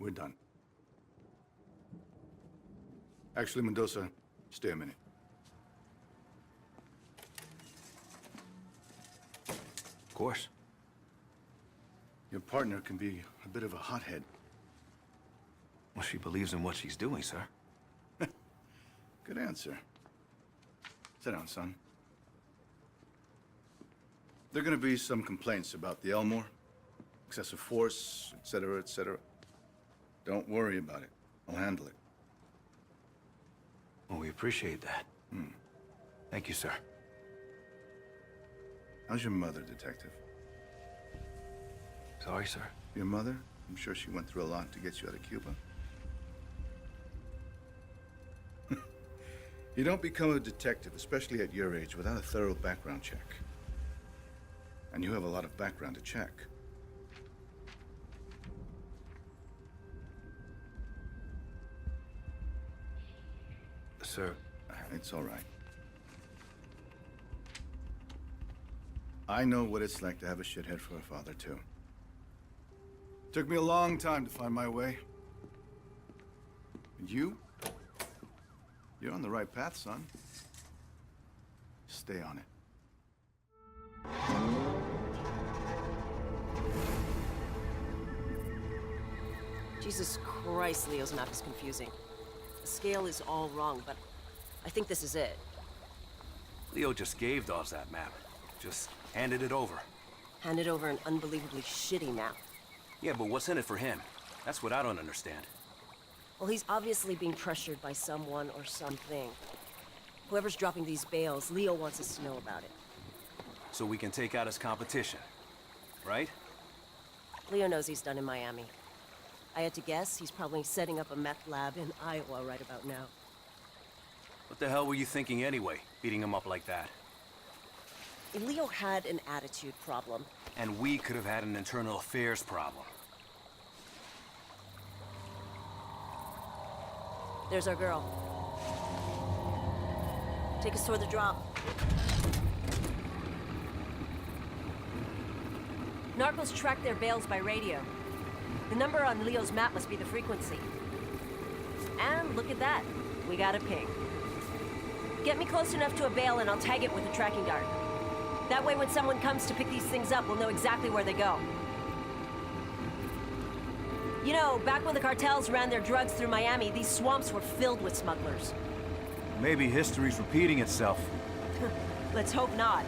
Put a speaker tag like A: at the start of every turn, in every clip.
A: we're done. Actually, Mendoza, stay a minute.
B: Of course.
A: Your partner can be a bit of a hothead.
B: Well, she believes in what she's doing, sir.
A: Good answer. Sit down, son. There are gonna be some complaints about the Elmore. Excessive force, etc., etc. Don't worry about it. I'll handle it.
B: Well, we appreciate that. Thank you, sir.
A: How's your mother, Detective?
B: Sorry, sir.
A: Your mother? I'm sure she went through a lot to get you out of Cuba. You don't become a detective, especially at your age, without a thorough background check. And you have a lot of background to check.
B: Sir.
A: It's all right. I know what it's like to have a shithead for a father, too. Took me a long time to find my way. And you? You're on the right path, son. Stay on it.
C: Jesus Christ, Leo's map is confusing. The scale is all wrong, but I think this is it.
B: Leo just gave Dawes that map. Just handed it over.
C: Handed over an unbelievably shitty map.
B: Yeah, but what's in it for him? That's what I don't understand.
C: Well, he's obviously being pressured by someone or something. Whoever's dropping these bales, Leo wants us to know about it.
B: So we can take out his competition, right?
C: Leo knows he's done in Miami. I had to guess he's probably setting up a meth lab in Iowa right about now.
B: What the hell were you thinking anyway, beating him up like that?
C: Leo had an attitude problem.
B: And we could have had an internal affairs problem.
C: There's our girl. Take us toward the drop. Narcos track their bales by radio. The number on Leo's map must be the frequency. And look at that. We got a ping. Get me close enough to a bale and I'll tag it with a tracking dart. That way when someone comes to pick these things up, we'll know exactly where they go. You know, back when the cartels ran their drugs through Miami, these swamps were filled with smugglers.
B: Maybe history's repeating itself.
C: Let's hope not.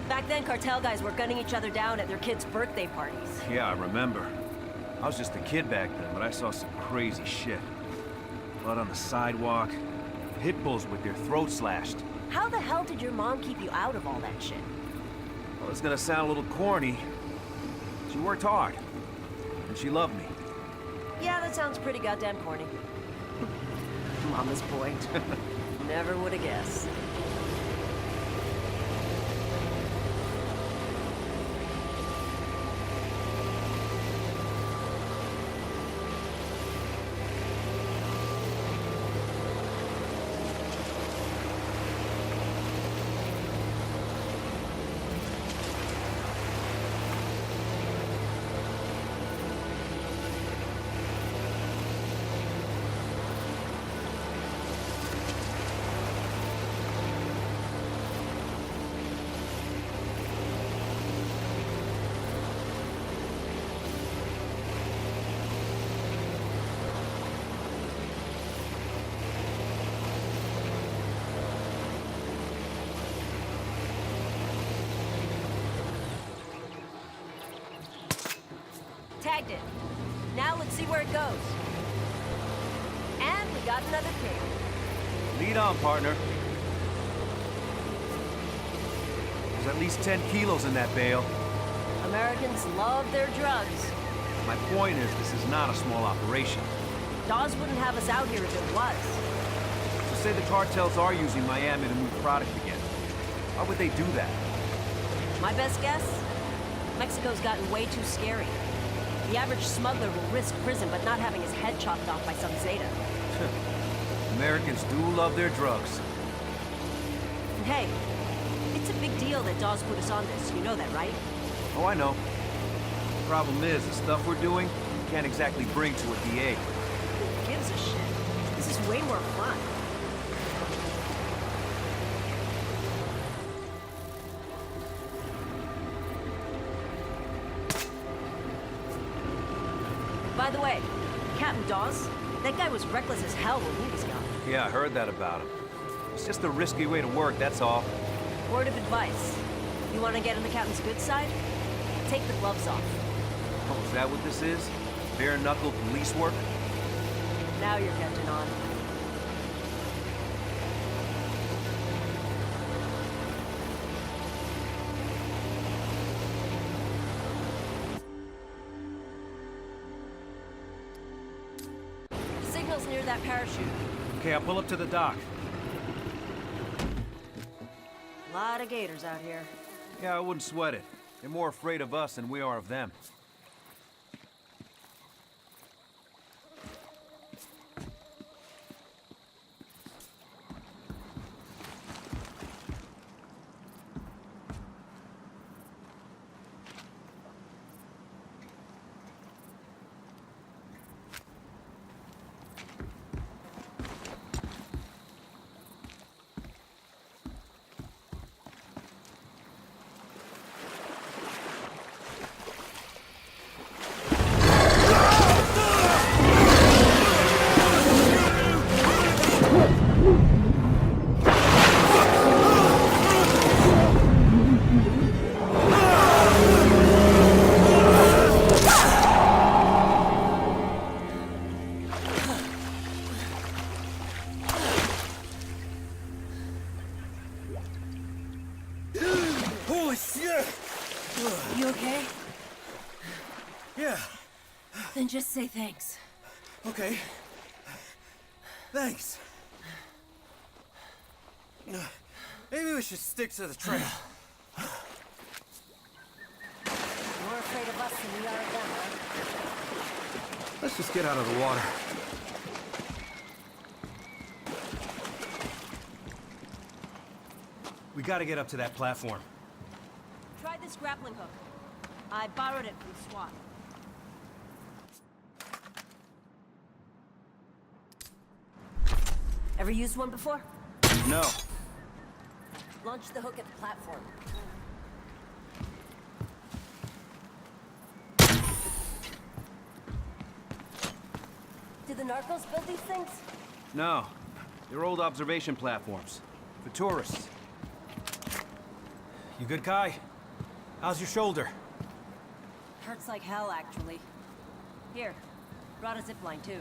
C: Back then, cartel guys were gunning each other down at their kids' birthday parties.
D: Yeah, I remember. I was just a kid back then, but I saw some crazy shit. Blood on the sidewalk, pit bulls with their throats slashed.
C: How the hell did your mom keep you out of all that shit?
D: Well, it's gonna sound a little corny. She worked hard, and she loved me.
C: Yeah, that sounds pretty goddamn corny. Mama's boy. Never would have guessed. Tagged it. Now let's see where it goes. And we got another ping.
D: Lead on, partner. There's at least 10 kilos in that bale.
C: Americans love their drugs.
D: My point is, this is not a small operation.
C: Dawes wouldn't have us out here if it was.
D: So say the cartels are using Miami to move product again. Why would they do that?
C: My best guess? Mexico's gotten way too scary. The average smuggler will risk prison, but not having his head chopped off by some Zeta.
D: Americans do love their drugs.
C: And hey, it's a big deal that Dawes put us on this. You know that, right?
D: Oh, I know. The problem is, the stuff we're doing, can't exactly bring to a DA.
C: Who gives a shit? This is way more fun. By the way, Captain Dawes, that guy was reckless as hell when he was young.
D: Yeah, I heard that about him. It's just a risky way to work, that's all.
C: Word of advice. You want to get on the captain's good side? Take the gloves off.
D: Oh, is that what this is? Bare-knuckle police work?
C: Now you're catching on. The signal's near that parachute.
D: Okay, I'll pull up to the dock.
C: A lot of gators out here.
D: Yeah, I wouldn't sweat it. They're more afraid of us than we are of them.
E: Holy shit!
C: You okay?
E: Yeah,
C: Then just say thanks.
E: okay. Thanks. Maybe we should stick to the trail.
C: More afraid of us than we are of them, right?
D: Let's just get out of the water. We gotta get up to that platform.
C: Try this grappling hook. I borrowed it from SWAT. Ever used one before?
D: No.
C: Launch the hook at the platform. Did the narcos build these things?
D: No. They're old observation platforms. For tourists. You good, Kai? How's your shoulder?
C: Hurts like hell, actually. Here, brought a zipline too.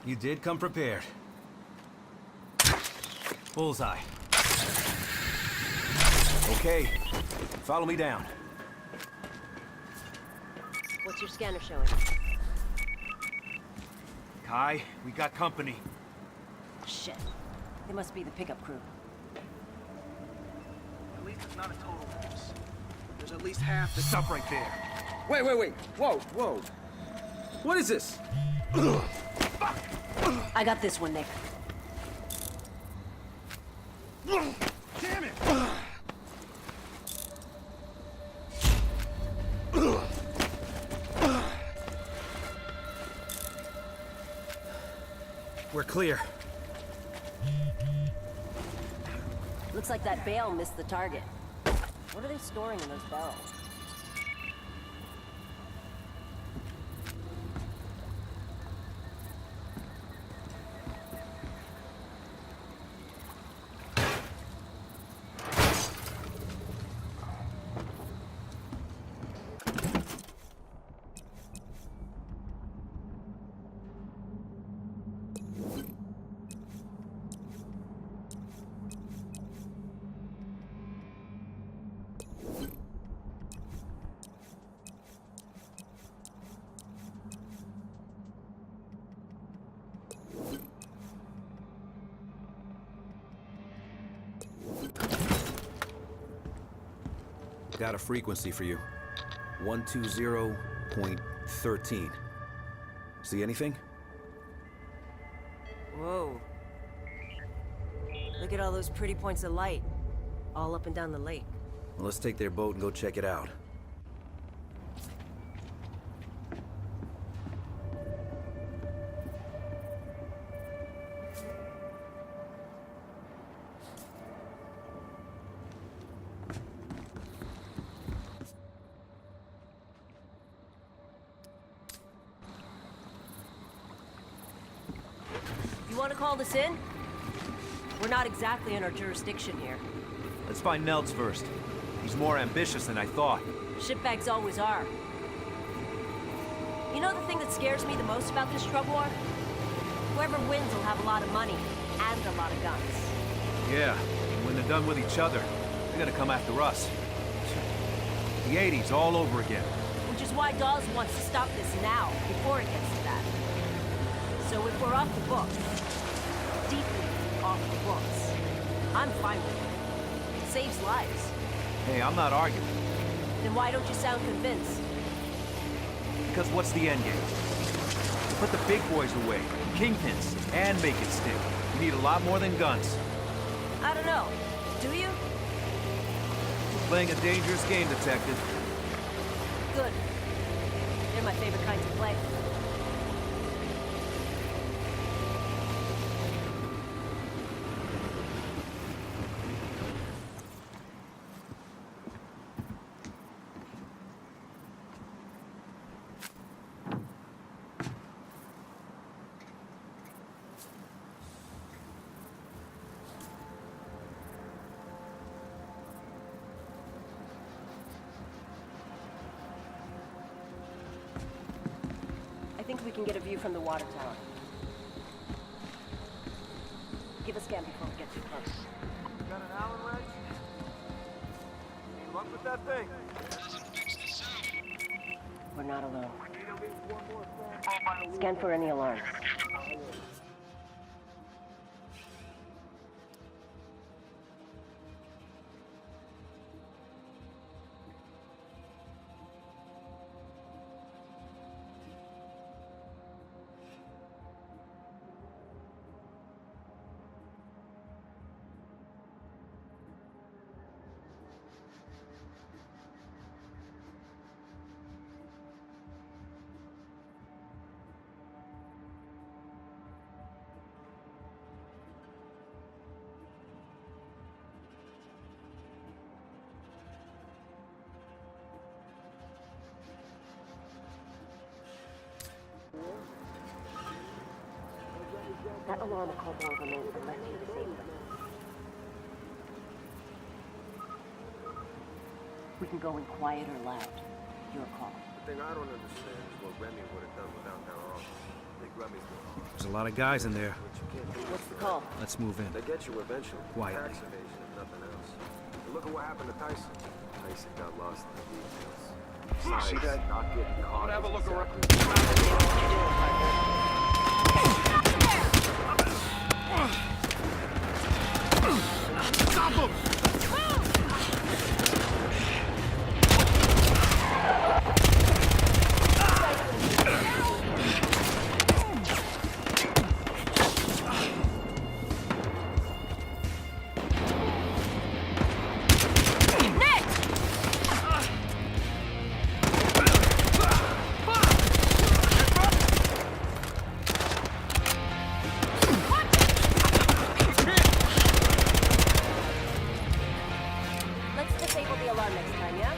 D: You did come prepared. Bullseye. Okay, follow me down.
C: What's your scanner showing?
D: Kai, we got company.
C: Shit. They must be the pickup crew.
D: At least it's not a total loss. There's at least half the stuff right there.
E: Wait. Whoa. What is this?
C: I got this one, Nick.
D: Damn it! We're clear.
C: Looks like that bale missed the target. What are they storing in those barrels?
F: Got a frequency for you. 120.13. See anything?
C: Whoa. Look at all those pretty points of light. all up and down the lake.
F: Well, let's take their boat and go check it out.
C: You want to call this in? We're not exactly in our jurisdiction here.
D: Let's find Nelds first. He's more ambitious than I thought.
C: Shitbags always are. You know the thing that scares me the most about this drug war? Whoever wins will have a lot of money and a lot of guns.
D: Yeah, and when they're done with each other, they're gonna come after us. The 80s all over again.
C: Which is why Dawes wants to stop this now, before it gets to that. So if we're off the books, deeply off the books, I'm fine with it. It saves lives.
D: Hey, I'm not arguing.
C: Then why don't you sound convinced?
D: Because what's the end game? To put the big boys away, kingpins, and make it stick. You need a lot more than guns.
C: I don't know. Do you?
D: You're playing a dangerous game, Detective.
C: Good. They're my favorite kind to play. I think we can get a view from the water tower. Give a scan before we get too close.
D: Got an Allen wrench? Any luck with that thing?
C: We're not alone. Scan for any alarms. That alarm will call more remains unless you save them. We can go in quiet or loud. Your call.
G: The thing I don't understand is what Remy would have done without their arms. I think Remy's the
D: There's a lot of guys in there.
G: But you can't do
C: What's the call?
D: Let's move in.
G: They get you eventually.
D: Quietly.
G: Tax evasion, if nothing else. And look at what happened to Tyson. Tyson got lost in the details. See that? Not getting caught. Have a look around.
D: Stop him!
C: Let's disable the alarm next time, yeah?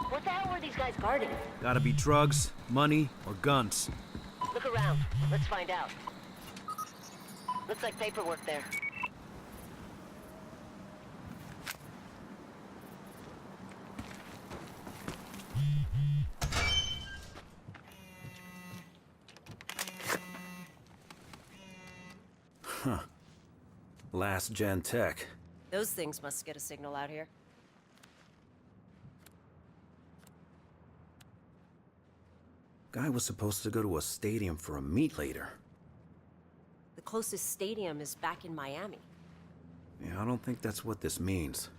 C: What the hell were these guys guarding?
D: Gotta be drugs, money, or guns.
C: Look around. Let's find out. Looks like paperwork there.
F: Last gen tech.
C: Those things must get a signal out here.
F: Guy was supposed to go to a stadium for a meet later.
C: The closest stadium is back in Miami.
F: Yeah, I don't think that's what this means.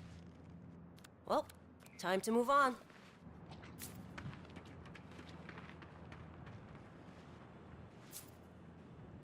C: Well, time to move on.